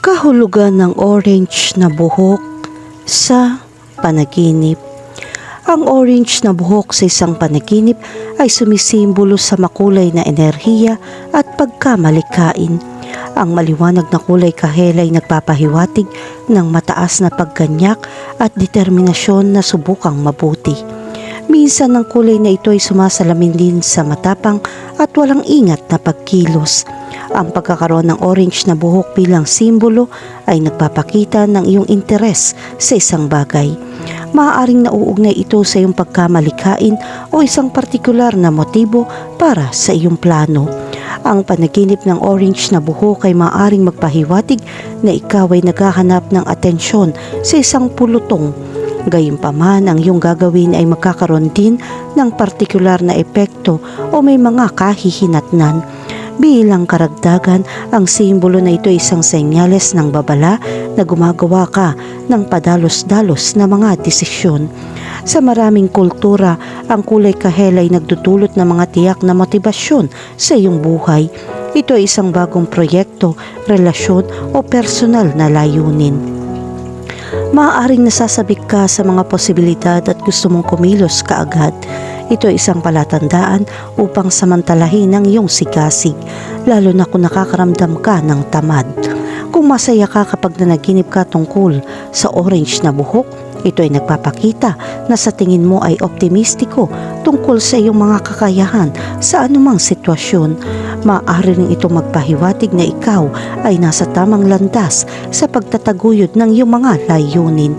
Kahulugan ng orange na buhok sa panaginip. Ang orange na buhok sa isang panaginip ay sumisimbolo sa makulay na enerhiya at pagkamalikain. Ang maliwanag na kulay kahel ay nagpapahiwatig ng mataas na pagganyak at determinasyon na subukang mabuti. Minsan ang kulay na ito ay sumasalamin din sa matapang at walang ingat na pagkilos. Ang pagkakaroon ng orange na buhok bilang simbolo ay nagpapakita ng iyong interes sa isang bagay. Maaaring nauugnay ito sa iyong pagkamalikain o isang partikular na motibo para sa iyong plano. Ang panaginip ng orange na buhok ay maaaring magpahiwatig na ikaw ay naghahanap ng atensyon sa isang pulutong. Gayunpaman, ang iyong gagawin ay magkakaroon din ng partikular na epekto o may mga kahihinatnan. Bilang karagdagan, ang simbolo na ito ay isang senyales ng babala na gumagawa ka ng padalos-dalos na mga desisyon. Sa maraming kultura, ang kulay kahel ay nagdudulot ng mga tiyak na motibasyon sa iyong buhay. Ito ay isang bagong proyekto, relasyon o personal na layunin. Maaaring nasasabik ka sa mga posibilidad at gusto mong kumilos kaagad. Ito ay isang palatandaan upang samantalahin ang iyong sigasig, lalo na kung nakakaramdam ka ng tamad. Kung masaya ka kapag nanaginip ka tungkol sa orange na buhok, ito ay nagpapakita na sa tingin mo ay optimistiko tungkol sa iyong mga kakayahan sa anumang sitwasyon. Maaari rin ito magpahiwatig na ikaw ay nasa tamang landas sa pagtataguyod ng iyong mga layunin.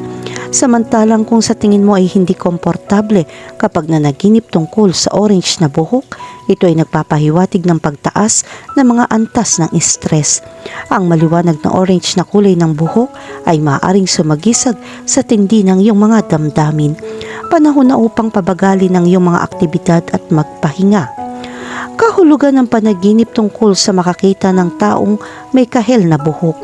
Samantalang kung sa tingin mo ay hindi komportable kapag nanaginip tungkol sa orange na buhok, ito ay nagpapahiwatig ng pagtaas ng mga antas ng stress. Ang maliwanag na orange na kulay ng buhok ay maaaring sumagisag sa tindi ng iyong mga damdamin. Panahon na upang pabagalin ang iyong mga aktibidad at magpahinga. Kahulugan ng panaginip tungkol sa makakita ng taong may kahel na buhok.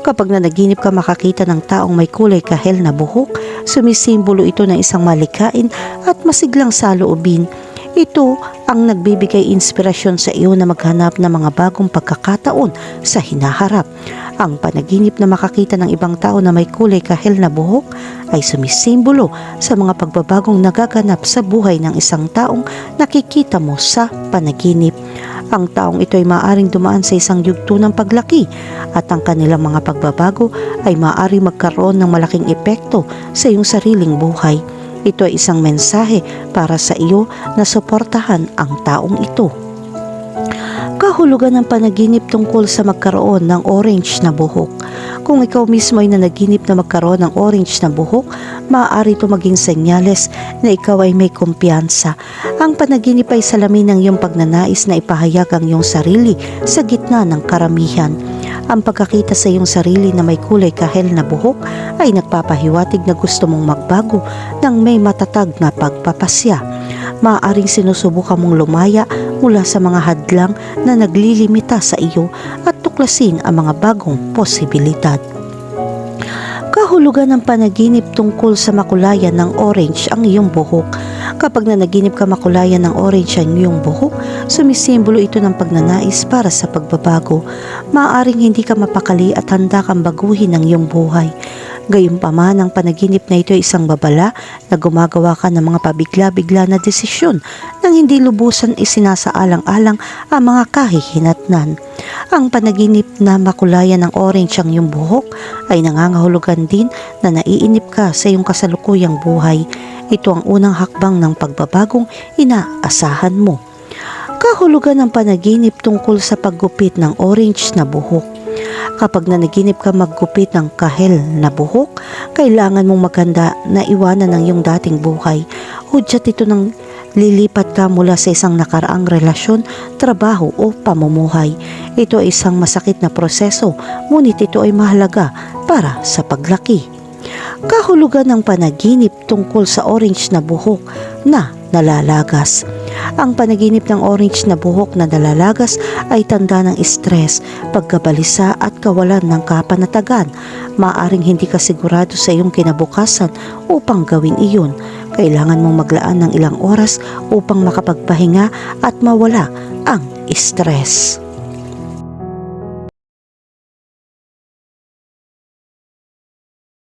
Kapag nanaginip ka makakita ng taong may kulay kahel na buhok, sumisimbolo ito ng isang malikain at masiglang saloobin. Ito ang nagbibigay inspirasyon sa iyo na maghanap ng mga bagong pagkakataon sa hinaharap. Ang panaginip na makakita ng ibang tao na may kulay kahel na buhok ay sumisimbolo sa mga pagbabagong nagaganap sa buhay ng isang taong nakikita mo sa panaginip. Ang taong ito ay maaaring dumaan sa isang yugto ng paglaki at ang kanilang mga pagbabago ay maaaring magkaroon ng malaking epekto sa iyong sariling buhay. Ito ay isang mensahe para sa iyo na suportahan ang taong ito. Kahulugan ng panaginip tungkol sa magkaroon ng orange na buhok. Kung ikaw mismo ay nanaginip na magkaroon ng orange na buhok, maaari ito maging senyales na ikaw ay may kumpiyansa. Ang panaginip ay salamin ng iyong pagnanais na ipahayag ang iyong sarili sa gitna ng karamihan. Ang pagkakita sa iyong sarili na may kulay kahel na buhok ay nagpapahiwatig na gusto mong magbago ng may matatag na pagpapasya. Maaaring sinusubukan mong lumaya mula sa mga hadlang na naglilimita sa iyo at tuklasin ang mga bagong posibilidad. Kahulugan ng panaginip tungkol sa makulayan ng orange ang iyong buhok. Kapag nanaginip ka makulayan ng orange ang iyong buhok, sumisimbolo ito ng pagnanais para sa pagbabago. Maaaring hindi ka mapakali at handa kang baguhin ang iyong buhay. Gayunpaman, ang panaginip na ito ay isang babala na gumagawa ka ng mga pabigla-bigla na desisyon nang hindi lubusan isinasaalang-alang ang mga kahihinatnan. Ang panaginip na makulayan ng orange ang iyong buhok ay nangangahulugan din na naiinip ka sa iyong kasalukuyang buhay. Ito ang unang hakbang ng pagbabagong inaasahan mo. Kahulugan ng panaginip tungkol sa paggupit ng orange na buhok. Kapag nanaginip ka maggupit ng kahel na buhok, kailangan mong maganda na iwanan ang iyong dating buhay. Hudyat ito ng lilipat ka mula sa isang nakaraang relasyon, trabaho o pamumuhay. Ito ay isang masakit na proseso, ngunit ito ay mahalaga para sa paglaki. Kahulugan ng panaginip tungkol sa orange na buhok na nalalagas. Ang panaginip ng orange na buhok na nalalagas ay tanda ng stress, pagkabalisa at kawalan ng kapanatagan. Maaring hindi ka sigurado sa iyong kinabukasan upang gawin iyon. Kailangan mong maglaan ng ilang oras upang makapagpahinga at mawala ang stress.